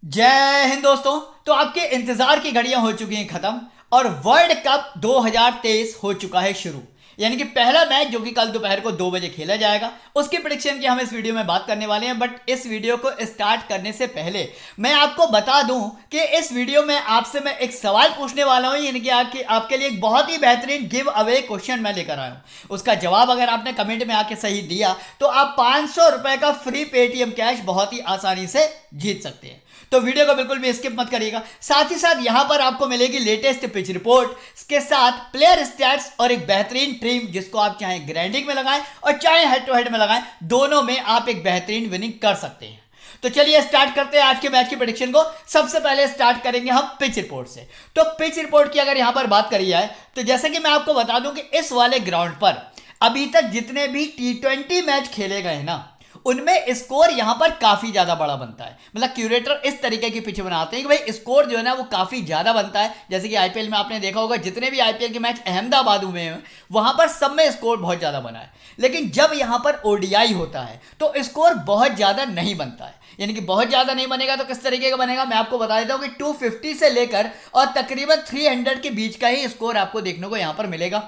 जय हिंद दोस्तों। तो आपके इंतजार की घड़ियां हो चुकी हैं खत्म और वर्ल्ड कप 2023 हो चुका है शुरू। यानी कि पहला मैच जो कि कल दोपहर को 2 बजे खेला जाएगा, उसकी प्रेडिक्शन की हम इस वीडियो में बात करने वाले हैं। बट इस वीडियो को स्टार्ट करने से पहले मैं आपको बता दूं कि इस वीडियो में आपसे मैं एक सवाल पूछने वाला हूं, यानी कि आपके लिए एक बहुत ही बेहतरीन गिव अवे क्वेश्चन मैं लेकर आया हूं। उसका जवाब अगर आपने कमेंट में आके सही दिया तो आप 500 रुपए का फ्री पेटीएम कैश बहुत ही आसानी से जीत सकते हैं। तो वीडियो को बिल्कुल भी स्किप मत करिएगा। साथ ही साथ यहां पर आपको मिलेगी लेटेस्ट पिच रिपोर्ट के साथ प्लेयर स्टैट्स और एक बेहतरीन टीम जिसको आप चाहे ग्राइंडिंग में लगाएं और चाहे हेड टू हेड में लगाएं, दोनों में आप एक बेहतरीन विनिंग कर सकते हैं। तो चलिए स्टार्ट करते हैं आज के मैच की प्रेडिक्शन को। सबसे पहले स्टार्ट करेंगे हम पिच रिपोर्ट से। तो पिच रिपोर्ट की अगर यहां पर बात करी जाए तो जैसे कि मैं आपको बता दूं कि इस वाले ग्राउंड पर अभी तक जितने भी T20 मैच खेले गए हैं ना, उनमें स्कोर यहां पर काफी ज्यादा बड़ा बनता है। मतलब क्यूरेटर इस तरीके की पिच बनाते हैं कि भाई स्कोर जो है ना वो काफी ज्यादा बनता है। जैसे कि आईपीएल में आपने देखा होगा, जितने भी आईपीएल के मैच अहमदाबाद हुए हैं वहां पर सब में स्कोर बहुत ज्यादा बना है। लेकिन जब यहां पर ओडीआई होता है तो स्कोर बहुत ज्यादा नहीं बनता है। यानी कि बहुत ज्यादा नहीं बनेगा तो किस तरीके का बनेगा मैं आपको बता देता हूं कि 250 से लेकर और तकरीबन 300 के बीच का ही स्कोर आपको देखने को यहां पर मिलेगा।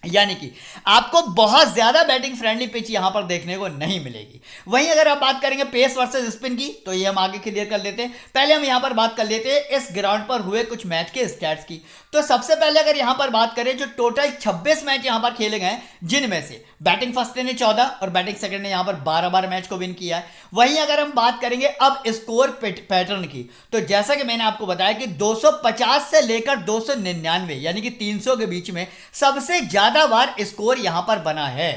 यानी कि आपको बहुत ज्यादा बैटिंग फ्रेंडली पिच यहां पर देखने को नहीं मिलेगी। वहीं अगर आप बात करेंगे पेस वर्सेस स्पिन की तो ये हम आगे क्लियर कर लेते हैं। पहले हम यहां पर बात कर लेते हैं इस ग्राउंड पर हुए कुछ मैच के स्टैट्स की। तो सबसे पहले अगर यहां पर बात करें जो टोटल 26 मैच यहां पर खेले गए, जिनमें से बैटिंग फर्स्ट ने 14 और बैटिंग सेकंड ने यहां पर 12 बार मैच को विन किया है। वहीं अगर हम बात करेंगे अब स्कोर पैटर्न की, तो जैसा कि मैंने आपको बताया कि 250 से लेकर 299 यानी कि 300 के बीच में सबसे ज्यादा बार स्कोर यहां पर बना है।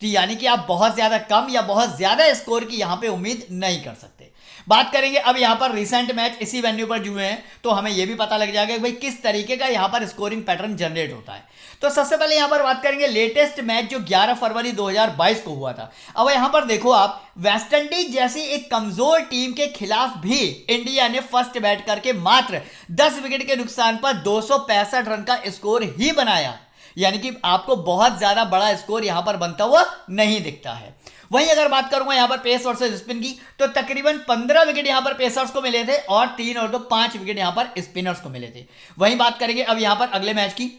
तो यानी कि आप बहुत ज्यादा कम या बहुत ज्यादा स्कोर की यहां पे उम्मीद नहीं कर सकते। बात करेंगे अब यहां पर रिसेंट मैच इसी वेन्यू पर जो हुए हैं तो हमें यह भी पता लग जाएगा कि भाई किस तरीके का यहां पर स्कोरिंग पैटर्न जनरेट होता है। तो सबसे पहले यहां पर बात करेंगे लेटेस्ट मैच जो 11 फरवरी 2022 को हुआ था। अब यहां पर देखो आप, वेस्ट इंडीज जैसी एक कमजोर टीम के खिलाफ भी इंडिया ने फर्स्ट बैट करके मात्र 10 विकेट के नुकसान पर 265 रन का स्कोर ही बनाया। यानी कि आपको बहुत ज्यादा बड़ा स्कोर यहां पर बनता हुआ नहीं दिखता है। वहीं अगर बात करूंगा यहां पर पेस वर्सेस स्पिन की, तो तकरीबन 15 विकेट यहां पर पेसर्स को मिले थे और 3 और 2 5 विकेट यहां पर स्पिनर्स को मिले थे। वहीं बात करेंगे अब यहां पर अगले मैच की।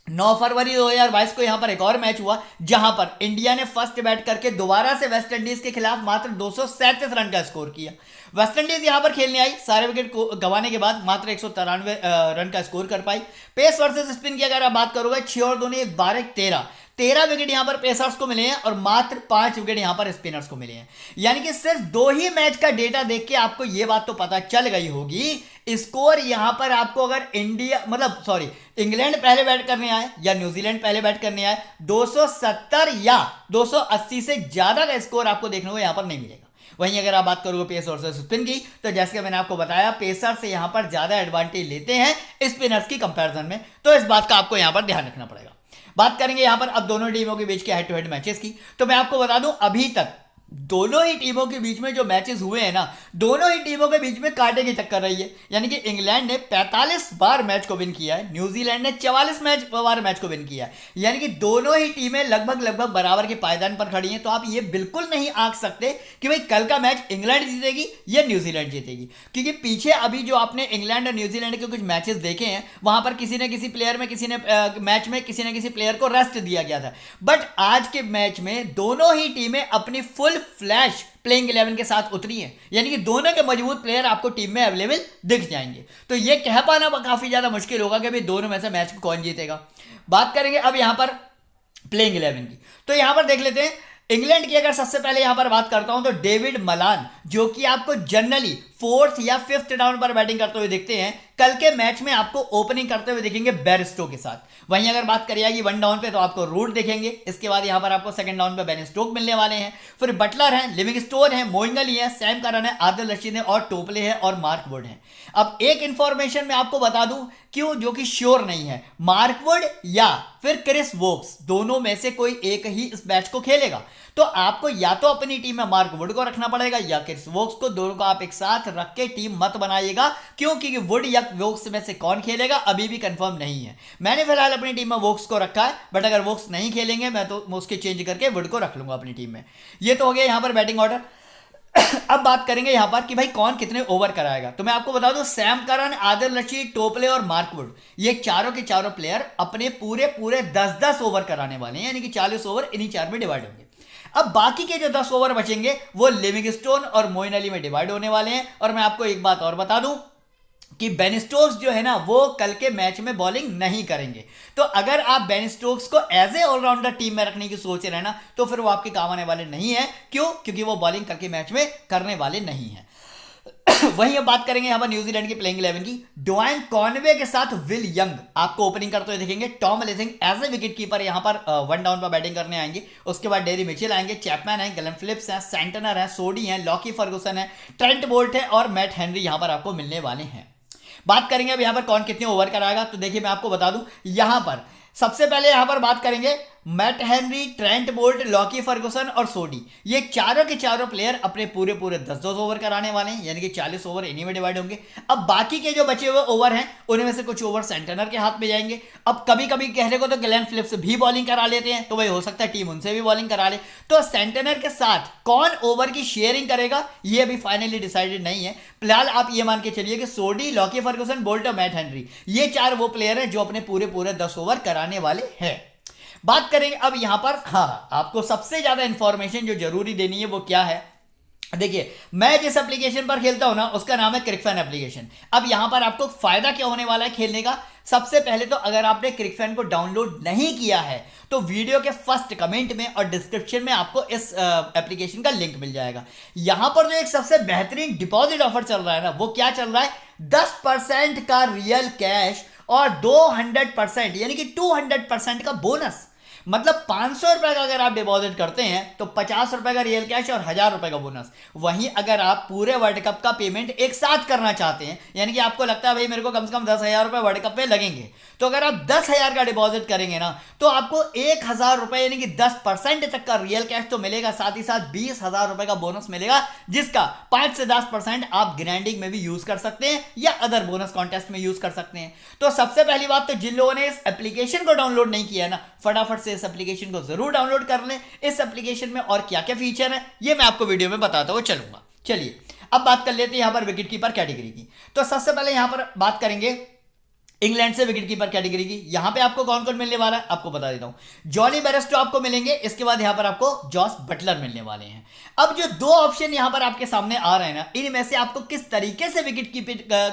9 फरवरी 2022 को यहां पर एक और मैच हुआ जहां पर इंडिया ने फर्स्ट बैट करके दोबारा से वेस्ट इंडीज के खिलाफ मात्र 237 रन का स्कोर किया। वेस्ट इंडीज यहां पर खेलने आई, सारे विकेट को गंवाने के बाद मात्र 193 रन का स्कोर कर पाई। पेस वर्सेस स्पिन की अगर आप बात करोगे, 6 और 2 ने 12 13 विकेट यहां पर पेसर्स को मिले हैं और मात्र 5 विकेट यहां पर स्पिनर्स को मिले हैं। यानी कि सिर्फ 2 ही मैच का डेटा देख के आपको यह बात तो पता चल गई होगी स्कोर यहां पर आपको अगर इंग्लैंड पहले बैट करने आए या न्यूजीलैंड पहले बैट करने आए, 270 या 280 से ज्यादा का स्कोर आपको देखने को यहां पर नहीं मिलेगा। वहीं अगर आप बात करोगे पेस और स्पिन की, तो जैसे मैंने आपको बताया पेसर से यहां पर ज्यादा एडवांटेज लेते हैं स्पिनर्स की कंपैरिजन में, तो इस बात का आपको यहां पर ध्यान रखना पड़ेगा। बात करेंगे यहां पर अब दोनों टीमों के बीच के हेड टू हेड मैचेस की, तो मैं आपको बता दूं अभी तक दोनों ही टीमों के बीच में जो मैचेस हुए हैं ना, दोनों ही टीमों के बीच में कांटे की टक्कर रही है। यानी कि इंग्लैंड ने 45 बार मैच को विन किया है, न्यूजीलैंड ने 44 बार मैच को विन किया है। यानी कि दोनों ही टीमें लगभग बराबर के पायदान पर खड़ी हैं। तो आप ये बिल्कुल नहीं आंक सकते कि भाई कल का मैच इंग्लैंड जीतेगी या न्यूजीलैंड जीतेगी, क्योंकि पीछे अभी जो आपने इंग्लैंड और न्यूजीलैंड के कुछ मैचेस देखे हैं वहां पर किसी न किसी प्लेयर में मैच में किसी न किसी प्लेयर को रेस्ट दिया गया था। बट आज के मैच में दोनों ही टीमें अपनी फुल फ्लैश प्लेइंग 11 के साथ उतरी है। यानी कि दोनों के मजबूत प्लेयर आपको टीम में अवेलेबल दिख जाएंगे। तो यह कह पाना काफी ज्यादा मुश्किल होगा कि भाई दोनों में से मैच को कौन जीतेगा। बात करेंगे अब यहां पर प्लेइंग 11 की, तो यहां पर देख लेते हैं इंग्लैंड की। अगर सबसे पहले यहां पर बात करता हूं तो डेविड मलान, जो कि आपको जनरली 4th या 5th डाउन पर बैटिंग करते हुए दिखते हैं, कल के मैच में आपको ओपनिंग करते हुए दिखेंगे बेरस्टो के साथ। वहीं अगर बात करी जाएगी 1 डाउन पे तो आपको रूट देखेंगे। इसके बाद यहां पर आपको 2nd डाउन पे बेन स्टोक मिलने वाले हैं। फिर बटलर हैं, लिविंगस्टोन है, मोइन अली है, सैम करन है, आदिल रशीद है और टोपले है और मार्क वुड है। अब एक इंफॉर्मेशन मैं आपको बता दूं क्यों, जो कि श्योर नहीं है, मार्क वुड या फिर क्रिस वोक्स दोनों में से कोई एक ही इस मैच को खेलेगा। तो आपको या तो अपनी टीम में मार्क वुड को रखना पड़ेगा या क्रिस वोक्स को, दोनों को आप एक साथ रख के टीम मत बनाइएगा, क्योंकि वुड या वोक्स में से कौन खेलेगा अभी भी कंफर्म नहीं है। मैंने फिलहाल अपनी टीम में वोक्स को रखा है, बट अगर वोक्स नहीं खेलेंगे मैं तो उसके चेंज करके वुड को रख लूंगा अपनी टीम में। ये तो हो गया यहां पर बैटिंग ऑर्डर। अब बात करेंगे यहां पर कि भाई कौन कितने ओवर कराएगा। तो मैं आपको बता दूं, सैम करन, आदिल रशीद, टोपले और मार्क वुड, ये चारों के चारों प्लेयर अपने पूरे पूरे 10-10 ओवर कराने वाले हैं, यानी कि 40 ओवर इन्हीं चार में डिवाइड होंगे। अब बाकी के जो 10 ओवर बचेंगे वो लिविंगस्टोन और मोइन अली में डिवाइड होने वाले हैं। और मैं आपको एक बात और बता दूं कि बेन स्टोक्स जो है ना, वो कल के मैच में बॉलिंग नहीं करेंगे। तो अगर आप बेन स्टोक्स को एज ए ऑलराउंडर टीम में रखने की सोच रहे हैं ना, तो फिर वो आपके काम आने वाले नहीं है। क्यों? क्योंकि वो बॉलिंग कल के मैच में करने वाले नहीं है। वहीं अब बात करेंगे यहां पर न्यूजीलैंड की प्लेइंग 11 की। डोइन कॉनवे के साथ विल यंग आपको ओपनिंग करते हुए दिखेंगे। Tom Latham as a wicket keeper यहां पर वन डाउन पर बैटिंग करने आएंगे। उसके बाद डेरी मिचेल आएंगे, चैपमैन है, ग्लेन फिलिप्स है, सेंटनर है, सोडी है, लॉकी फर्गुसन है, ट्रेंट बोल्ट है और मैट हेनरी यहां पर आपको मिलने वाले हैं। बात करेंगे अब यहां पर कौन कितने ओवर कराएगा। तो देखिए मैं आपको बता दूं, यहां पर सबसे पहले यहां पर बात करेंगे Matt Henry, Trent Boult, Lockie Ferguson और सोडी, ये चारों के चारों प्लेयर अपने पूरे पूरे 10-10 ओवर कराने वाले हैं, यानी कि 40 ओवर इन्हीं में डिवाइड होंगे। अब बाकी के जो बचे हुए ओवर हैं उनमें से कुछ ओवर सेंटनर के हाथ में जाएंगे। अब कभी कभी कहने को तो ग्लेन फिलिप्स भी बॉलिंग करा लेते हैं, तो भाई हो सकता है टीम उनसे भी बॉलिंग करा ले। तो सेंटनर के साथ कौन ओवर की शेयरिंग करेगा ये अभी फाइनली डिसाइडेड नहीं है। फिलहाल आप ये मान के चलिए कि सोडी, लॉकी फर्गुसन, बोल्ट और मैट हेनरी, ये चार वो प्लेयर हैं जो अपने पूरे पूरे 10 ओवर कराने वाले हैं। बात करेंगे अब यहां पर, हाँ आपको सबसे ज्यादा इंफॉर्मेशन जो जरूरी देनी है वो क्या है। देखिए मैं जिस एप्लीकेशन पर खेलता हूं ना, उसका नाम है क्रिकफैन एप्लीकेशन। अब यहां पर आपको फायदा क्या होने वाला है खेलने का। सबसे पहले तो अगर आपने क्रिकफैन को डाउनलोड नहीं किया है तो वीडियो के फर्स्ट कमेंट में और डिस्क्रिप्शन में आपको इस एप्लीकेशन का लिंक मिल जाएगा। यहां पर जो एक सबसे बेहतरीन डिपॉजिट ऑफर चल रहा है ना, वो क्या चल रहा है, 10% का रियल कैश और 200% यानी कि 200% का बोनस। मतलब 500 रुपए का अगर आप डिपॉजिट करते हैं तो 50 रुपए का रियल कैश और 1000 रुपए का बोनस। वहीं अगर आप पूरे वर्ल्ड कप का पेमेंट एक साथ करना चाहते हैं, यानी कि आपको लगता है भाई मेरे को कम से कम 10,000 रुपए वर्ल्ड कप में लगेंगे, तो अगर आप 10,000 का डिपॉजिट करेंगे ना, तो आपको 1,000 रुपए यानी कि 10% तक का रियल कैश तो मिलेगा, साथ ही साथ 20,000 रुपए का बोनस मिलेगा, जिसका 5 से 10% आप ग्रैंडिंग में भी यूज कर सकते हैं या अदर बोनस कॉन्टेस्ट में यूज कर सकते हैं। तो सबसे पहली बात तो जिन लोगों ने इस एप्लीकेशन को डाउनलोड नहीं किया ना, फटाफट से इस एप्लीकेशन को जरूर डाउनलोड कर लें। इस एप्लीकेशन में और क्या क्या फीचर है ये मैं आपको वीडियो में बताता हुआ चलूंगा। चलिए अब बात कर लेते हैं यहां पर विकेट कीपर कैटेगरी की। तो सबसे पहले यहां पर बात करेंगे इंग्लैंड से विकेट कीपर कैटेगरी की। यहां पे आपको कौन कौन मिलने वाला है आपको बता देता हूं। जॉनी बेयरस्टो आपको मिलेंगे, इसके बाद यहां पर आपको जॉस बटलर मिलने वाले हैं। अब जो दो ऑप्शन यहां पर आपके सामने आ रहे हैं ना, इनमें से आपको किस तरीके से विकेट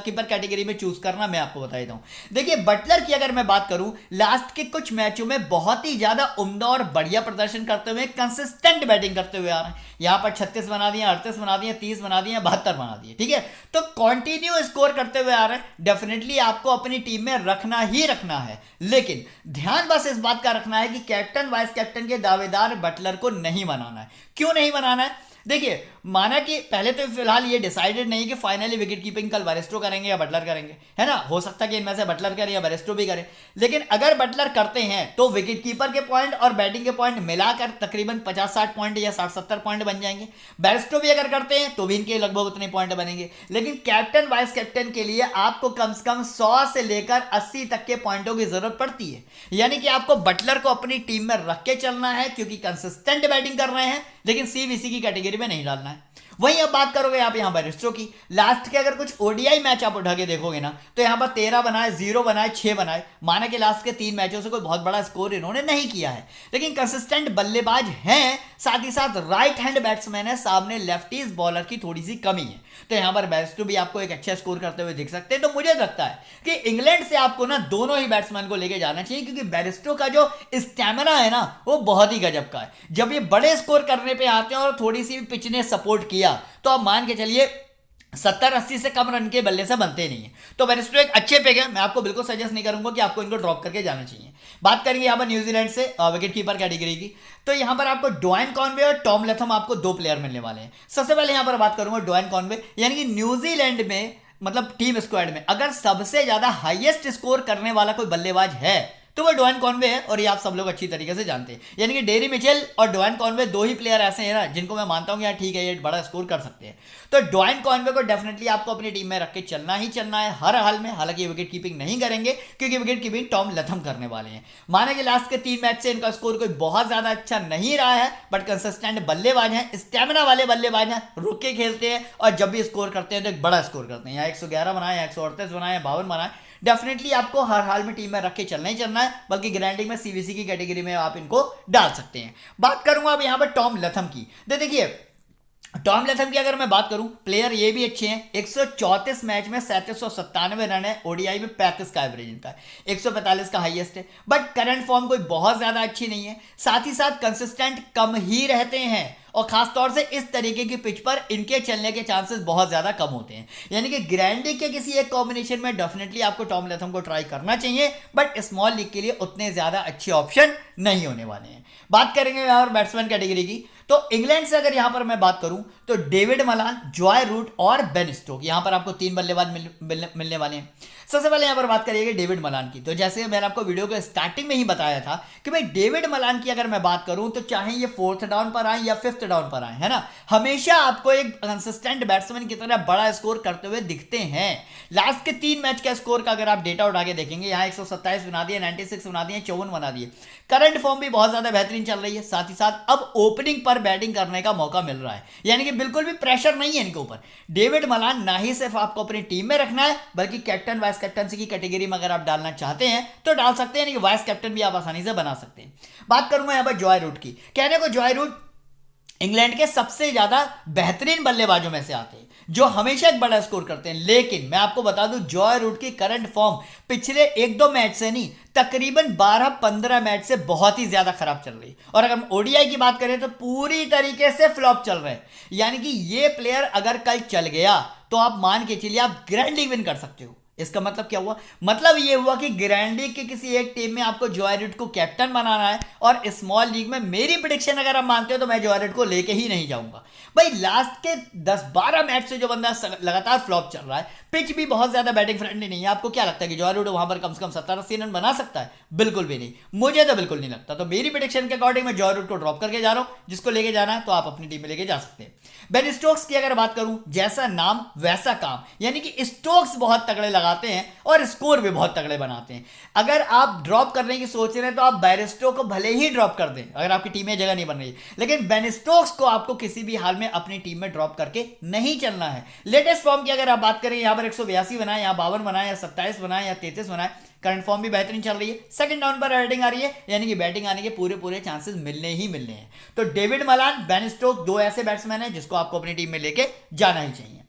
कीपर कैटेगरी में चूज करना मैं आपको बता देता हूं। देखिए बटलर की अगर मैं बात करूं, लास्ट के कुछ मैचों में बहुत ही ज्यादा उम्दा और बढ़िया प्रदर्शन करते हुए, कंसिस्टेंट बैटिंग करते हुए आ रहे हैं। यहां पर 36 बना दिए, 38 बना दिए, 30 बना दिए, 72 बना दिए, ठीक है। तो कंटिन्यू स्कोर करते हुए आ रहे हैं। डेफिनेटली आपको अपनी टीम में रखना ही रखना है, लेकिन ध्यान बस इस बात का रखना है कि कैप्टन वाइस कैप्टन के दावेदार बटलर को नहीं बनाना है। क्यों नहीं बनाना है? देखिए माना कि पहले तो फिलहाल ये डिसाइडेड नहीं कि फाइनली विकेट कीपिंग कल बेयरस्टो करेंगे या बटलर करेंगे, है ना। हो सकता है कि इनमें से बटलर करे या बेयरस्टो भी करे, लेकिन अगर बटलर करते हैं तो विकेट कीपर के पॉइंट और बैटिंग के पॉइंट मिलाकर तकरीबन 50-60 पॉइंट या 60-70 पॉइंट बन जाएंगे। बेयरस्टो भी अगर करते हैं तो भी इनके लगभग उतने पॉइंट बनेंगे, लेकिन कैप्टन वाइस कैप्टन के लिए आपको कम से कम 100 से लेकर 80 तक के पॉइंटों की जरूरत पड़ती है। यानी कि आपको बटलर को अपनी टीम में रख के चलना है, क्योंकि कंसिस्टेंट बैटिंग कर रहे हैं, लेकिन सीवीसी की कैटेगरी में नहीं डालना है। वहीं अब बात करोगे आप यहां बेयरस्टो की, लास्ट के अगर कुछ ओडीआई मैच आप उठा के देखोगे ना, तो यहां पर 13 बनाए, 0 बनाए, 6 बनाए। माना कि लास्ट के 3 मैचों से कोई बहुत बड़ा स्कोर इन्होंने नहीं किया है, लेकिन कंसिस्टेंट बल्लेबाज हैं, साथ ही साथ राइट हैंड बैट्समैन है, सामने लेफ्टीज बॉलर की थोड़ी सी कमी है। तो यहां पर बेयरस्टो भी आपको एक अच्छा स्कोर करते हुए दिख सकते हैं। तो मुझे लगता है कि इंग्लैंड से आपको ना दोनों ही बैट्समैन को लेके जाना चाहिए, क्योंकि बेयरस्टो का जो स्टैमिना है ना, वो बहुत ही गजब का है। जब ये बड़े स्कोर करने पे आते हैं और थोड़ी सी भी पिच ने सपोर्ट किया, तो आप मान के चलिए 70-80 से कम रन के बल्ले से बनते नहीं है। तो बेयरस्टो एक अच्छे पिक है, मैं आपको बिल्कुल सजेस्ट नहीं करूंगा कि आपको इनको ड्रॉप करके जाना चाहिए। बात करेंगे यहां पर न्यूजीलैंड से विकेट कीपर कैटेगरी की। तो यहां पर आपको डोइन कॉनवे और टॉम लेथम आपको 2 प्लेयर मिलने वाले हैं। सबसे पहले यहां पर बात करूंगा डोइन कॉनवे, यानी कि न्यूजीलैंड में मतलब टीम स्क्वाड में अगर सबसे ज्यादा हाईएस्ट स्कोर करने वाला कोई बल्लेबाज है तो वो ड्वेन कॉनवे है, और ये आप सब लोग अच्छी तरीके से जानते हैं। यानी कि डेरी मिचेल और ड्वेन कॉनवे दो ही प्लेयर ऐसे हैं ना जिनको मैं मानता हूँ यार ठीक है ये बड़ा स्कोर कर सकते हैं। तो ड्वेन कॉनवे को डेफिनेटली आपको अपनी टीम में रख के चलना ही चलना है हर हाल में। हालांकि विकेट कीपिंग नहीं करेंगे क्योंकि विकेट कीपिंग टॉम लथम करने वाले हैं। माना कि लास्ट के 3 मैच से इनका स्कोर कोई बहुत ज्यादा अच्छा नहीं रहा है, बट कंसिस्टेंट बल्लेबाज हैं, स्टेमिना वाले बल्लेबाज हैं, रुक के खेलते हैं और जब भी स्कोर करते हैं तो एक बड़ा स्कोर करते हैं। यहाँ 111 बनाए, 138 बनाए, 52 बनाए। डेफिनेटली आपको हर हाल में टीम में रख के चलना ही चलना है, बल्कि ग्रैंडिंग में सीवीसी की कैटेगरी में आप इनको डाल सकते हैं। बात करूंगा अब यहाँ पर टॉम लथम की। देखिए टॉम लथम की अगर मैं बात करूं, प्लेयर ये भी अच्छे हैं। 134 मैच में 3797 रन है, ओडीआई में 35 का एवरेज इनका है, 145 का हाईएस्ट है। बट करंट फॉर्म कोई बहुत ज्यादा अच्छी नहीं है, साथ ही साथ कंसिस्टेंट कम ही रहते हैं, और खासतौर से इस तरीके की पिच पर इनके चलने के चांसेस बहुत ज्यादा कम होते हैं। यानी कि ग्रैंडी के किसी एक कॉम्बिनेशन में डेफिनेटली आपको टॉम लथम को ट्राई करना चाहिए, बट स्मॉल लीग के लिए उतने ज्यादा अच्छे ऑप्शन नहीं होने वाले हैं। बात करेंगे यहाँ पर बैट्समैन कैटेगरी की, तो इंग्लैंड से अगर यहां पर मैं बात करूं तो डेविड मलान, जॉय रूट और बेन स्टोक, यहां पर आपको 3 बल्लेबाज मिलने वाले हैं। सबसे पहले यहां पर बात करिएगा डेविड मलान की। तो जैसे मैंने आपको वीडियो के स्टार्टिंग में ही बताया था कि भाई डेविड मलान की अगर मैं बात करूं तो चाहे ये 4th डाउन पर आए या 5th डाउन पर आए, है ना, हमेशा आपको एक कंसिस्टेंट बैट्समैन की तरह बड़ा स्कोर करते हुए दिखते हैं। लास्ट के 3 मैच का स्कोर का अगर आप डेटा उठा के देखेंगे, यहाँ 127 बना दिए, 96 बना दिए, 54 बना दिए। करंट फॉर्म भी बहुत ज्यादा बेहतरीन चल रही है, साथ ही साथ अब ओपनिंग पर बैटिंग करने का मौका मिल रहा है। यानी कि बिल्कुल भी प्रेशर नहीं है इनके ऊपर। डेविड मलान ना ही सिर्फ आपको अपनी टीम में रखना है, बल्कि कैप्टन वाइस कैप्टनसी की कैटेगरी में अगर आप डालना चाहते हैं तो डाल सकते हैं, यानी कि वाइस कैप्टन भी आप आसानी से बना सकते हैं। बात करूंगा यहां पर जॉय रूट की। कहने को जॉय रूट इंग्लैंड के सबसे ज्यादा बेहतरीन बल्लेबाजों में से आते हैं जो हमेशा एक बड़ा स्कोर करते हैं, लेकिन मैं आपको बता दूं जॉय रूट की करंट फॉर्म पिछले 1-2 मैच से नहीं, तकरीबन 12-15 मैच से बहुत ही ज्यादा खराब चल रही है। और अगर हम ओडीआई की बात करें तो पूरी तरीके से फ्लॉप चल रहे हैं। यानी कि ये प्लेयर अगर कल चल गया तो आप मान के चलिए आप ग्रैंड लीग विन कर सकते हो। इसका मतलब क्या हुआ? मतलब ये हुआ कि ग्रैंड लीग के किसी एक टीम में आपको जॉय रूट को कैप्टन बनाना है, और स्मॉल लीग में मेरी प्रेडिक्शन अगर आप मानते हो तो मैं जॉय रूट को लेके ही नहीं जाऊंगा। भाई लास्ट के 10-12 मैच से जो बंदा लगातार फ्लॉप चल रहा है, पिच भी बहुत ज्यादा बैटिंग फ्रेंडली नहीं है। आपको क्या लगता है कि जॉय रूट वहां पर कम से कम 70-80 रन बना सकता है? बिल्कुल भी नहीं, मुझे तो बिल्कुल नहीं लगता। तो मेरी प्रेडिक्शन के अकॉर्डिंग मैं जॉय रूट को ड्रॉप करके जा रहा हूं। जिसको लेके जाना है तो आप अपनी टीम में लेके जा सकते हैं। बेन स्टोक्स की अगर बात करूं, जैसा नाम वैसा काम, यानी कि स्टोक्स बहुत तगड़े लगाते हैं और स्कोर भी बहुत तगड़े बनाते हैं। अगर आप ड्रॉप करने की सोच रहे हैं तो आप बैरिस्टो को भले ही ड्रॉप कर दें अगर आपकी टीम में जगह नहीं बन रही, लेकिन बेन स्टोक्स को आपको किसी भी हाल में अपनी टीम में ड्रॉप करके नहीं चलना है। लेटेस्ट फॉर्म की अगर आप बात करें, यहां पर 182 बनाए, यहां 52 बनाए, या 27 बनाए, या 33 बनाए। करंट फॉर्म भी बेहतरीन चल रही है, सेकंड डाउन पर बैटिंग आ रही है, यानी कि बैटिंग आने के पूरे चांसेस मिलने ही मिलने हैं। तो डेविड मलान, बेन स्टोक, दो ऐसे बैट्समैन हैं जिसको आपको अपनी टीम में लेके जाना ही चाहिए।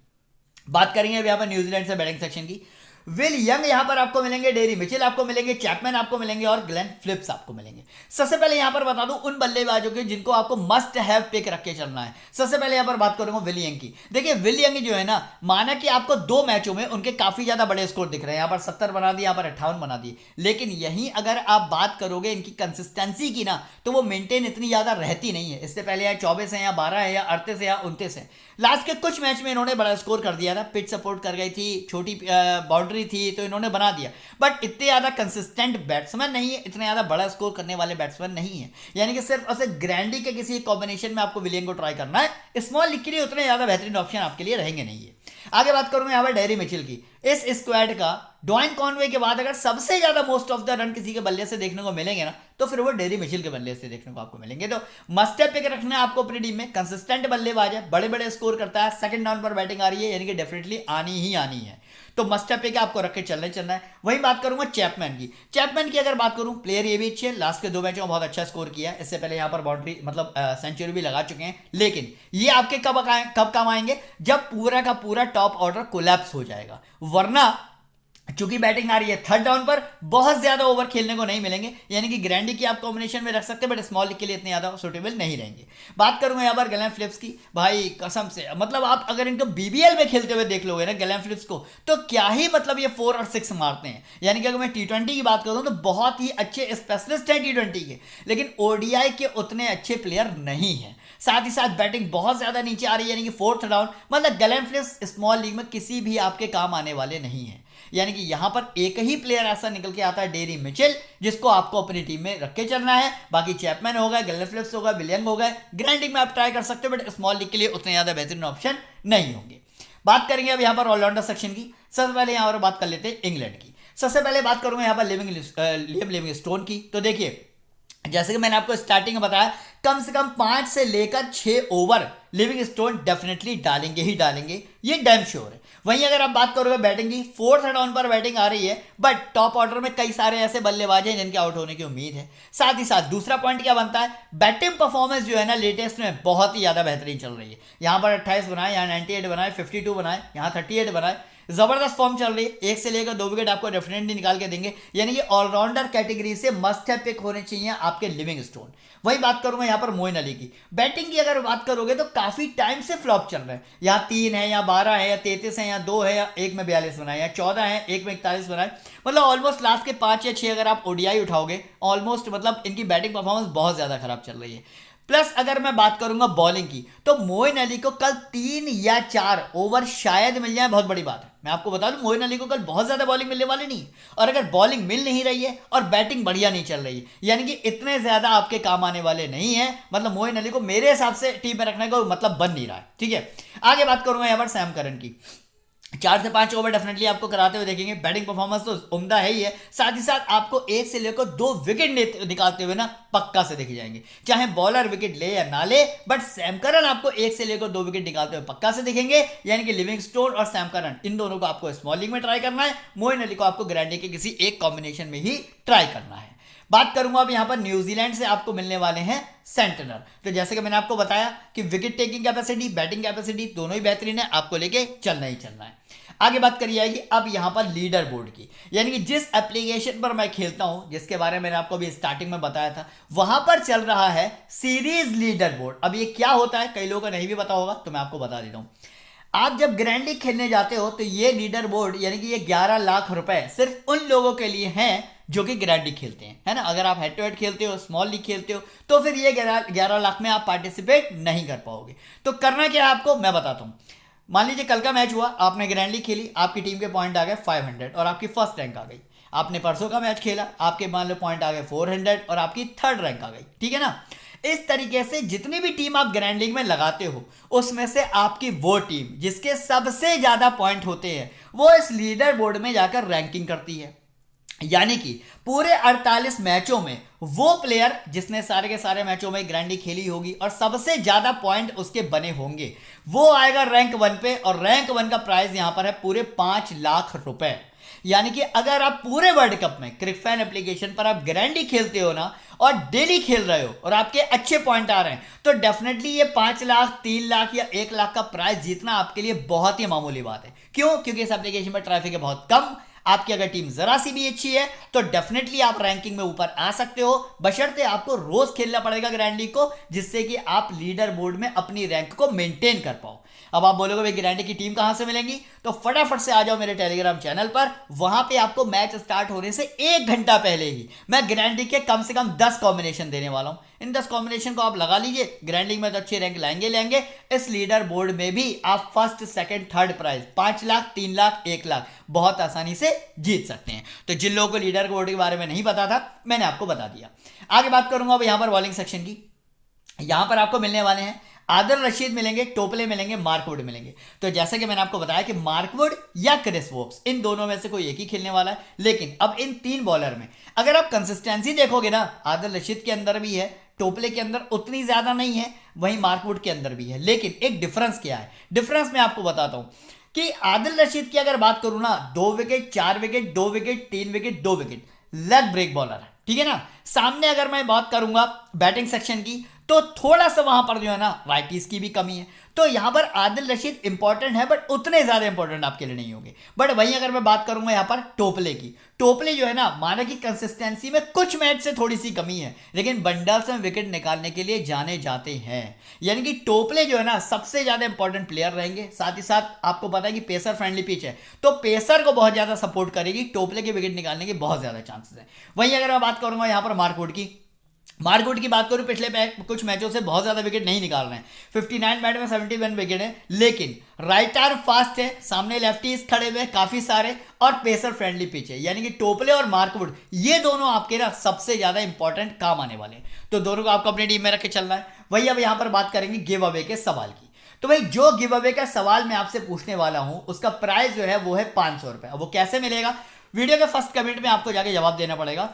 बात करेंगे अब यहां पर न्यूजीलैंड से बैटिंग सेक्शन की। विल यंग यहां पर आपको मिलेंगे, डेरी मिचेल आपको मिलेंगे, चैपमैन आपको मिलेंगे और ग्लेन फिलिप्स आपको मिलेंगे। सबसे पहले यहां पर बता दूं उन बल्लेबाजों के जिनको आपको मस्ट हैव पिक रख के चलना है। सबसे पहले यहां पर बात करूंगा विल यंग की। देखिए विल यंग जो है ना, माना कि आपको 2 मैचों में उनके काफी ज्यादा बड़े स्कोर दिख रहे हैं, यहां पर 70 बना दिए, यहां पर 58 बना दिए, लेकिन यहीं अगर आप बात करोगे इनकी कंसिस्टेंसी की ना, तो वो मेंटेन इतनी ज्यादा रहती नहीं है। इससे पहले या 24 है, या 12 है, या 38 है, या 29 है। लास्ट के कुछ मैच में इन्होंने बड़ा स्कोर कर दिया था, पिच सपोर्ट कर गई थी, छोटी बाउंड्री थी तो इन्होंने बना दिया, बट इतने ज्यादा कंसिस्टेंट बैट्समैन नहीं है, इतने ज्यादा बड़ा स्कोर करने वाले बैट्समैन नहीं है। यानी कि सिर्फ ऐसे ग्रैंडी के किसी कॉम्बिनेशन में आपको विलियम को ट्राई करना है। स्मॉल लीग के लिए उतने ज्यादा बेहतरीन ऑप्शन आपके लिए रहेंगे नहीं है। आगे बात करूंगा यहां पर डेरी मिचेल की। इस स्क्वाड का ड्वेन कॉनवे के बाद अगर सबसे ज्यादा मोस्ट ऑफ द रन किसी के बल्ले से देखने को मिलेंगे ना, तो फिर वो डेरी मिचेल के बल्ले से देखने को आपको मिलेंगे। तो मस्ट हैव पिक रखना है आपको अपनी टीम में। कंसिस्टेंट बल्लेबाज है, बड़े बड़े स्कोर करता है, सेकंड डाउन पर बैटिंग आ रही है, यानी कि डेफिनेटली आनी ही आनी है। तो मस्ट हैव पिक आपको रख के चलना है। वही बात करूंगा चैपमैन की। चैपमैन की अगर बात करूं, प्लेयर ये भी अच्छे है, लास्ट के 2 मैचों में बहुत अच्छा स्कोर किया है। इससे पहले यहां पर बाउंड्री मतलब सेंचुरी भी लगा चुके हैं, लेकिन ये आपके कब काम आएंगे? जब पूरा का पूरा टॉप ऑर्डर कोलैप्स हो जाएगा। वरना चूंकि बैटिंग आ रही है 3rd डाउन पर, बहुत ज्यादा ओवर खेलने को नहीं मिलेंगे, यानी कि ग्रैंडी की आप कॉम्बिनेशन में रख सकते हैं, बट स्मॉल लीग के लिए इतने ज्यादा सुटेबल नहीं रहेंगे। बात करूंगा यहां पर ग्लेन फिलिप्स की। भाई कसम से, मतलब आप अगर इनको बीबीएल में खेलते हुए देख लोगे ना ग्लेन फिलिप्स को, तो क्या ही मतलब ये 4 और 6 मारते हैं। यानी कि अगर मैं T20 की बात करूं तो बहुत ही अच्छे स्पेशलिस्ट हैं T20 के, लेकिन ओडीआई के उतने अच्छे प्लेयर नहीं है। साथ ही साथ बैटिंग बहुत ज्यादा नीचे आ रही है, यानी कि फोर्थ डाउन, मतलब ग्लेन फिलिप्स स्मॉल लीग में किसी भी आपके काम आने वाले नहीं है। यानी कि यहां पर एक ही प्लेयर ऐसा निकल के आता है, डेरी मिचेल, जिसको आपको अपनी टीम में रख के चलना है। बाकी चैपमैन हो गए, ग्लेन फिलिप्स हो गए, विलियम हो गए, ग्रैंड लीग में आप ट्राई कर सकते हो, बट स्मॉल लीग के लिए उतने ज्यादा बेहतरीन ऑप्शन नहीं होंगे। बात करेंगे अब यहाँ पर ऑलराउंडर सेक्शन की। सबसे पहले यहाँ पर बात कर लेते हैं इंग्लैंड की। सबसे पहले बात करूंगा यहाँ पर लिम लिविंगस्टोन की। तो देखिए, जैसे कि मैंने आपको स्टार्टिंग में बताया, कम से कम 5 से लेकर 6 ओवर लिविंगस्टोन डेफिनेटली डालेंगे ही डालेंगे, ये डैम श्योर है। वहीं अगर आप बात करोगे बैटिंग की, फोर्थ डाउन पर बैटिंग आ रही है, बट टॉप ऑर्डर में कई सारे ऐसे बल्लेबाज हैं जिनके आउट होने की उम्मीद है। साथ ही साथ दूसरा पॉइंट क्या बनता है, बैटिंग परफॉर्मेंस जो है ना लेटेस्ट में बहुत ही ज्यादा बेहतरीन चल रही है। यहाँ पर 28 बनाए, यहाँ 98 बनाए, 52 बनाए, यहाँ 38 बनाए, जबरदस्त फॉर्म चल रही है। 1 से लेकर 2 विकेट आपको डेफिनेटली निकाल के देंगे, यानी कि ऑलराउंडर कैटेगरी से मस्ट है पिक होने चाहिए आपके लिविंगस्टोन। वही बात करूंगा यहाँ पर मोइन अली की। बैटिंग की अगर बात करोगे तो काफी टाइम से फ्लॉप चल रहे हैं। यहाँ 3 है, यहाँ 12 है, या 33 है, यहाँ 2 है, या 1 में 42 बनाए, या 14 है, 1 में 41 बनाए, मतलब ऑलमोस्ट लास्ट के 5 या 6 अगर आप ओडीआई उठाओगे, ऑलमोस्ट मतलब इनकी बैटिंग परफॉर्मेंस बहुत ज्यादा खराब चल रही है। प्लस अगर मैं बात करूंगा बॉलिंग की, तो मोइन अली को कल 3 या 4 ओवर शायद मिल जाए, बहुत बड़ी बात है। मैं आपको बता दूं, मोइन अली को कल बहुत ज्यादा बॉलिंग मिलने वाली नहीं है, और अगर बॉलिंग मिल नहीं रही है और बैटिंग बढ़िया नहीं चल रही है, यानी कि इतने ज्यादा आपके काम आने वाले नहीं है। मतलब मोइन अली को मेरे हिसाब से टीम में रखने का मतलब बन नहीं रहा है, ठीक है। आगे बात करूंगा यहाँ पर सैम करन की। 4 से 5 ओवर डेफिनेटली आपको कराते हुए देखेंगे। बैटिंग परफॉर्मेंस तो उम्दा है ही है, साथ ही साथ आपको 1 से लेकर 2 विकेट निकालते हुए ना पक्का से दिख जाएंगे, चाहे बॉलर विकेट ले या ना ले, बट सैम करन आपको 1 से लेकर 2 विकेट निकालते हुए पक्का से दिखेंगे। यानी कि लिविंगस्टोन और सैम करन, इन दोनों को आपको स्मॉल लीग में ट्राई करना है, मोइन अली को आपको ग्रैंड लीग के किसी एक कॉम्बिनेशन में ही ट्राई करना है। बात करूंगा अब यहां पर न्यूजीलैंड से आपको मिलने वाले हैं सेंटनर। तो जैसे कि मैंने आपको बताया कि wicket taking capacity, batting capacity दोनों ही बेहतरीन है, आपको लेके चलना ही चलना है। आगे बात करी जाएगी अब यहां पर लीडर बोर्ड की, यानी कि जिस एप्लीकेशन पर मैं खेलता हूं, जिसके बारे में मैंने आपको अभी स्टार्टिंग में बताया था, वहां पर चल रहा है सीरीज लीडर बोर्ड। अब ये क्या होता है, कई लोगों को नहीं भी पता होगा, तो मैं आपको बता देता हूं। आप जब ग्रैंड लीग खेलने जाते हो तो ये लीडर बोर्ड, यानी कि ये 11 लाख रुपए सिर्फ उन लोगों के लिए हैं जो कि ग्रैंड लीग खेलते हैं, है ना। अगर आप हेड टू हेड खेलते हो, स्मॉल लीग खेलते हो, तो फिर ये 11 लाख में आप पार्टिसिपेट नहीं कर पाओगे। तो करना क्या है आपको, मैं बताता हूं। मान लीजिए कल का मैच हुआ, आपने ग्रैंड लीग खेली, आपकी टीम के पॉइंट आ गए 500 और आपकी फर्स्ट रैंक आ गई। आपने परसों का मैच खेला, आपके मान लो पॉइंट आ गए 400 और आपकी थर्ड रैंक आ गई, ठीक है ना। इस तरीके से जितनी भी टीम आप ग्रैंड लीग में लगाते हो, उसमें से आपकी वो टीम जिसके सबसे ज्यादा पॉइंट होते हैं, वो इस लीडर बोर्ड में जाकर रैंकिंग करती है। यानी कि पूरे 48 मैचों में वो प्लेयर जिसने सारे के सारे मैचों में ग्रैंड लीग खेली होगी और सबसे ज्यादा पॉइंट उसके बने होंगे, वो आएगा रैंक 1 पे। और रैंक 1 का प्राइस यहां पर है पूरे 5 लाख रुपए। यानी कि अगर आप पूरे वर्ल्ड कप में क्रिकफैन एप्लीकेशन पर आप ग्रैंड लीग खेलते हो ना, और डेली खेल रहे हो और आपके अच्छे पॉइंट आ रहे हैं, तो डेफिनेटली ये 5 लाख, 3 लाख या 1 लाख का प्राइस जीतना आपके लिए बहुत ही मामूली बात है। क्यों? क्योंकि इस एप्लीकेशन पर ट्रैफिक है बहुत कम। आपकी अगर टीम जरा सी भी अच्छी है तो डेफिनेटली आप रैंकिंग में ऊपर आ सकते हो, बशर्ते आपको रोज खेलना पड़ेगा ग्रैंड लीग को, जिससे कि आप लीडर बोर्ड में अपनी रैंक को मेंटेन कर पाओ। अब आप बोलोगे भाई ग्रैंड लीग की टीम कहां से मिलेंगी, तो फटाफट से आ जाओ मेरे टेलीग्राम चैनल पर। वहां पे आपको मैच स्टार्ट होने से 1 घंटा पहले ही मैं ग्रैंड लीग के कम से कम 10 कॉम्बिनेशन देने वाला हूं। इन 10 कॉम्बिनेशन को आप लगा लीजिए, ग्रैंड लीग में तो अच्छी रैंक लाएंगे। इस लीडर बोर्ड में भी आप first, second, third prize 5 lakh, 3 lakh, 1 lakh बहुत आसानी से जीत सकते हैं। तो जिन लोगों को लीडर बोर्ड के बारे में नहीं पता था, मैंने आपको बता दिया। आगे बात करूंगा अब यहां पर बॉलिंग सेक्शन की। यहां पर आपको मिलने वाले हैं आदिल रशीद मिलेंगे, टोपले मिलेंगे, मार्कवुड मिलेंगे। तो जैसा कि मैंने आपको बताया कि मार्कवुड या क्रिस वोक्स, इन दोनों में से कोई एक ही खेलने वाला है। लेकिन अब इन 3 बॉलर में अगर आप कंसिस्टेंसी देखोगे ना, आदिल रशीद के अंदर भी है, टोपले के अंदर उतनी ज्यादा नहीं है, वहीं मार्कवुड के अंदर भी है। लेकिन एक डिफरेंस क्या है, डिफरेंस मैं आपको बताता हूं कि आदिल रशीद की अगर बात करूं ना, 2 wicket, 4 wicket, 2 wicket, 3 wicket, 2 wicket, leg break bowler है, ठीक है ना। सामने अगर मैं बात करूंगा बैटिंग सेक्शन की, तो थोड़ा सा वहां पर जो है ना राइटीज की भी कमी है। तो यहां पर आदिल रशीद इंपॉर्टेंट है, बट उतने ज्यादा इंपॉर्टेंट आपके लिए नहीं होंगे। बट वहीं अगर मैं बात करूंगा यहां पर टोपले की, टोपले जो है ना, माना कि कंसिस्टेंसी में कुछ मैच से थोड़ी सी कमी है, लेकिन बंडल्स में विकेट निकालने के लिए जाने जाते हैं। यानी कि टोपले जो है ना सबसे ज्यादा इंपॉर्टेंट प्लेयर रहेंगे। साथ ही साथ आपको पता है कि पेसर फ्रेंडली पिच है, तो पेसर को बहुत ज्यादा सपोर्ट करेगी, टोपले के विकेट निकालने के बहुत ज्यादा चांसेस है। वहीं अगर मैं बात करूंगा यहां पर मार्कवुड की, मार्कवुड की बात करूं, पिछले कुछ मैचों से बहुत ज्यादा विकेट नहीं निकाल रहे हैं, 59 मैच में 71 विकेट है, लेकिन राइट आर्म फास्ट है, सामने लेफ्टीज खड़े हुए काफी सारे, और पेसर फ्रेंडली पिच है, यानी कि टोपले और मार्कवुड ये दोनों आपके ना सबसे ज्यादा इंपॉर्टेंट काम आने वाले हैं। तो दोनों को आपको अपनी टीम में रख के चलना है। वही अब यहां पर बात करेंगे गिव अवे के सवाल की। तो भाई जो गिव अवे का सवाल मैं आपसे पूछने वाला हूं उसका प्राइस जो है वो है 500 रुपए। अब वो कैसे मिलेगा, वीडियो के फर्स्ट कमेंट में आपको जाके जवाब देना पड़ेगा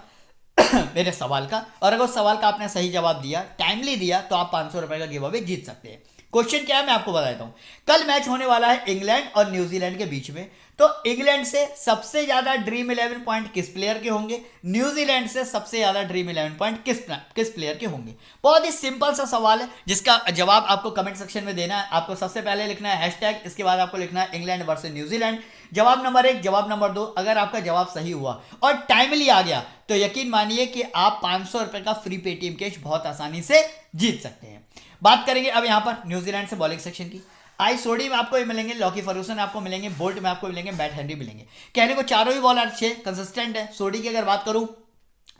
मेरे सवाल का, और अगर उस सवाल का आपने सही जवाब दिया, टाइमली दिया, तो आप 500 रुपए का गिव अवे जीत सकते हैं। क्वेश्चन क्या है मैं आपको बता देता हूं। कल मैच होने वाला है इंग्लैंड और न्यूजीलैंड के बीच में। तो इंग्लैंड से सबसे ज्यादा ड्रीम 11 पॉइंट किस प्लेयर के होंगे, न्यूजीलैंड से सबसे ज्यादा ड्रीम 11 पॉइंट किस प्लेयर के होंगे। बहुत ही सिंपल सा सवाल है जिसका जवाब आपको कमेंट सेक्शन में देना है। आपको सबसे पहले लिखना है हैशटैग, इसके बाद आपको लिखना है इंग्लैंड वर्सेस न्यूजीलैंड। जवाब नंबर 1, जवाब नंबर 2, अगर आपका जवाब सही हुआ और टाइमली आ गया तो यकीन मानिए कि आप 500 रुपए का फ्री पेटीएम कैश बहुत आसानी से जीत सकते हैं। बात करेंगे अब यहां पर न्यूजीलैंड से बॉलिंग सेक्शन की। आई सोडी में आपको मिलेंगे, लॉकी फर्गूसन आपको मिलेंगे, बोल्ट में आपको मिलेंगे, मैट हेनरी मिलेंगे। कहने को चारों ही बॉलर अच्छे कंसिस्टेंट है। सोडी की अगर बात करूं,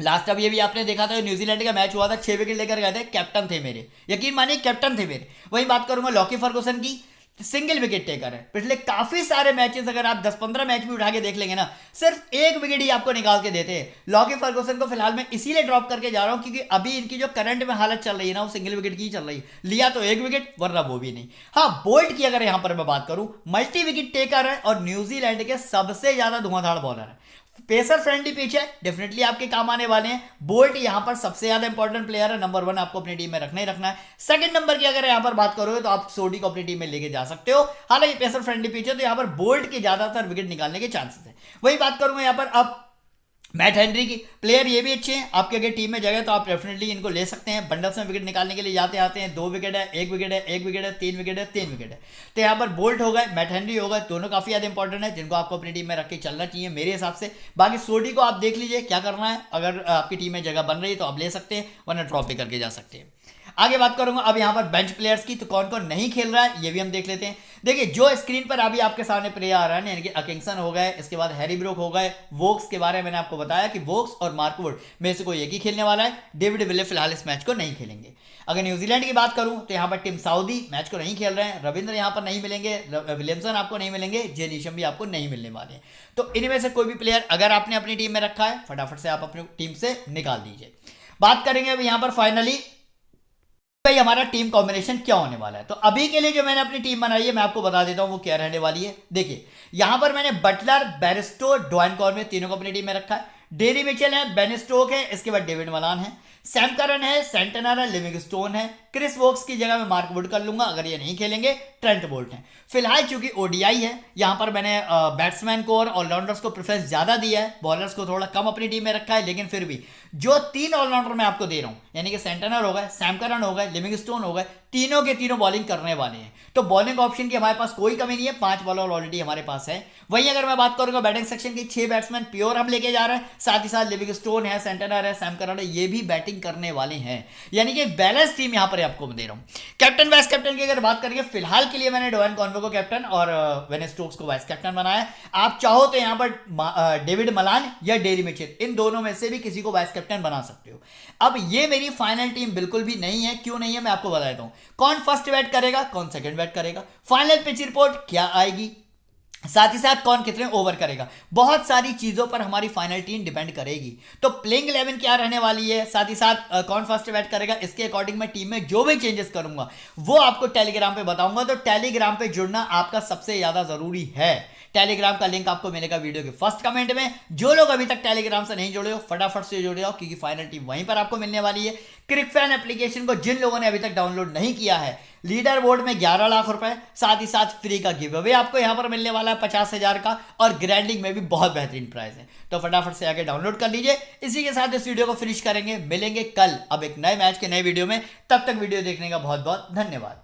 लास्ट अब ये भी आपने देखा था, न्यूजीलैंड का मैच हुआ था, 6 विकेट लेकर गए थे, कैप्टन थे मेरे, यकीन मानिए कैप्टन थे मेरे। वही बात करूंगा लॉकी फर्गूसन की, सिंगल विकेट टेकर है। पिछले काफी सारे मैचेस अगर आप 10-15 मैच भी उठा के देख लेंगे ना, सिर्फ 1 विकेट ही आपको निकाल के देते हैं। लॉकी फर्गूसन को फिलहाल मैं इसीलिए ड्रॉप करके जा रहा हूं क्योंकि अभी इनकी जो करंट में हालत चल रही है ना, वो सिंगल विकेट की चल रही है। लिया तो 1 विकेट, वरना वो भी नहीं। हाँ, बोल्ट की अगर यहां पर मैं बात करूं, मल्टी विकेट टेकर है और न्यूजीलैंड के सबसे ज्यादा धुआंधार बॉलर है। पेसर फ्रेंडली पिच है, डेफिनेटली आपके काम आने वाले हैं। बोल्ट यहां पर सबसे ज्यादा इंपॉर्टेंट प्लेयर है, नंबर 1 आपको अपनी टीम में रखना ही रखना है। सेकंड नंबर की अगर यहां पर बात करोगे तो आप सोडी को अपनी टीम में लेके जा सकते हो। हालांकि पेसर फ्रेंडली पिच है तो यहां पर बोल्ट के ज्यादातर विकेट निकालने के चांसेस है। वही बात करूंगा यहां पर अब मैट हेनरी की, प्लेयर ये भी अच्छे हैं, आपके अगर टीम में जगह तो आप डेफिनेटली इनको ले सकते हैं। बंडल्स में विकेट निकालने के लिए जाते आते हैं, 2 विकेट है, 1 विकेट है, 1 विकेट है, 3 विकेट है, 3 विकेट है। तो यहाँ पर बोल्ट हो गए, मैट हेनरी हो गए, दोनों काफी ज्यादा इंपॉर्टेंट है जिनको आपको अपनी टीम में रख के चलना चाहिए मेरे हिसाब से। बाकी सोडी को आप देख लीजिए क्या करना है, अगर आपकी टीम में जगह बन रही है तो आप ले सकते हैं, वरना ड्रॉप भी करके जा सकते हैं। आगे बात करूंगा अब यहां पर बेंच प्लेयर्स की, तो कौन कौन नहीं खेल रहा है ये भी हम देख लेते हैं। देखिए जो स्क्रीन पर अभी आपके सामने प्लेयर आ रहा है, यानी कि अकिंगसन हो गए, इसके बाद हैरी ब्रूक हो गए, वोक्स के बारे में मैंने आपको बताया कि वोक्स और मार्कवुड में से कोई एक ही खेलने वाला है। डेविड विले फिलहाल इस मैच को नहीं खेलेंगे। अगर न्यूजीलैंड की बात करूं तो यहां पर टिम साउदी मैच को नहीं खेल रहे हैं, रविंद्र यहां पर नहीं मिलेंगे, विलियमसन आपको नहीं मिलेंगे, जे नीशम भी आपको नहीं मिलने वाले हैं। तो इनमें से कोई भी प्लेयर अगर आपने अपनी टीम में रखा है, फटाफट से आप अपनी टीम से निकाल दीजिए। बात करेंगे अब यहां पर फाइनली भाई हमारा टीम कॉम्बिनेशन क्या होने वाला है। तो अभी के लिए जो मैंने अपनी टीम बनाई है मैं आपको बता देता हूं वो क्या रहने वाली है। देखिए यहां पर मैंने बटलर, बेरिस्टो, ड्वाइन कॉर्नवे तीनों को अपनी टीम में रखा है। डेरी मिचेल है, बेन स्टोक है, इसके बाद डेविड मलान है, सैम करन है, सेंटनर है, लिविंगस्टोन है, क्रिस वोक्स की जगह मैं मार्क वुड कर लूंगा अगर ये नहीं खेलेंगे, ट्रेंट बोल्ट है। फिलहाल चूंकि ओडीआई है, यहां पर मैंने बैट्समैन को और ऑलराउंडर्स को प्रेफरेंस ज्यादा दिया है, बॉलर्स को थोड़ा कम अपनी टीम में रखा है, लेकिन फिर भी जो 3 ऑलराउंडर मैं आपको दे रहा हूं, यानी कि सेंटनर हो गए, सैम करन हो गए, लिविंगस्टोन हो गए, तीनों के तीनों बॉलिंग करने वाले हैं। तो बॉलिंग ऑप्शन की हमारे पास कोई कमी नहीं है, 5 बॉलर ऑलरेडी हमारे पास है। वहीं अगर मैं बात करूंगा बैटिंग सेक्शन की, 6 बैट्समैन प्योर हम लेके जा रहे हैं, साथ ही साथ लिविंगस्टोन है, सेंटनर है, सैम करन है, ये भी बैटिंग करने वाले हैं। यानी कि बैलेंस टीम यहां पर आपको दे रहा हूं। कैप्टन वाइस कैप्टन की अगर बात करेंगे, फिलहाल के लिए मैंने डोवन कॉन्वे को कैप्टन और वेन स्टोक्स को वाइस कैप्टन बनाया। आप चाहो तो यहां पर डेविड मलान या डेरी मिचेल, इन दोनों में से भी किसी को वाइस कैप्टन बना सकते हो। अब ये मेरी फाइनल टीम बिल्कुल भी नहीं है। क्यों नहीं है मैं आपको बता देता हूं। कौन फर्स्ट बैट करेगा, कौन सेकंड बैट करेगा, फाइनल पिच रिपोर्ट क्या आएगी, साथ ही साथ कौन कितने ओवर करेगा, बहुत सारी चीजों पर हमारी फाइनल टीम डिपेंड करेगी। तो प्लेइंग 11 क्या रहने वाली है, साथ ही साथ कौन फर्स्ट बैट करेगा, इसके अकॉर्डिंग मैं टीम में जो भी चेंजेस करूंगा वो आपको टेलीग्राम पे बताऊंगा। तो टेलीग्राम पे जुड़ना आपका सबसे ज्यादा जरूरी है। टेलीग्राम का लिंक आपको मिलेगा वीडियो के फर्स्ट कमेंट में। जो लोग अभी तक टेलीग्राम से नहीं जुड़े हो फटाफट से जुड़ जाओ, क्योंकि फाइनल टीम वहीं पर आपको मिलने वाली है। क्रिकफैन एप्लीकेशन को जिन लोगों ने अभी तक डाउनलोड नहीं किया है, लीडर बोर्ड में 11 लाख रुपए, साथ ही साथ फ्री का गिव अवे आपको यहां पर मिलने वाला है 50,000 का, और ग्रैंडिंग में भी बहुत बेहतरीन प्राइस है। तो फटाफट से आके डाउनलोड कर लीजिए। इसी के साथ इस वीडियो को फिनिश करेंगे, मिलेंगे कल अब एक नए मैच के नए वीडियो में। तब तक वीडियो देखने का बहुत बहुत धन्यवाद।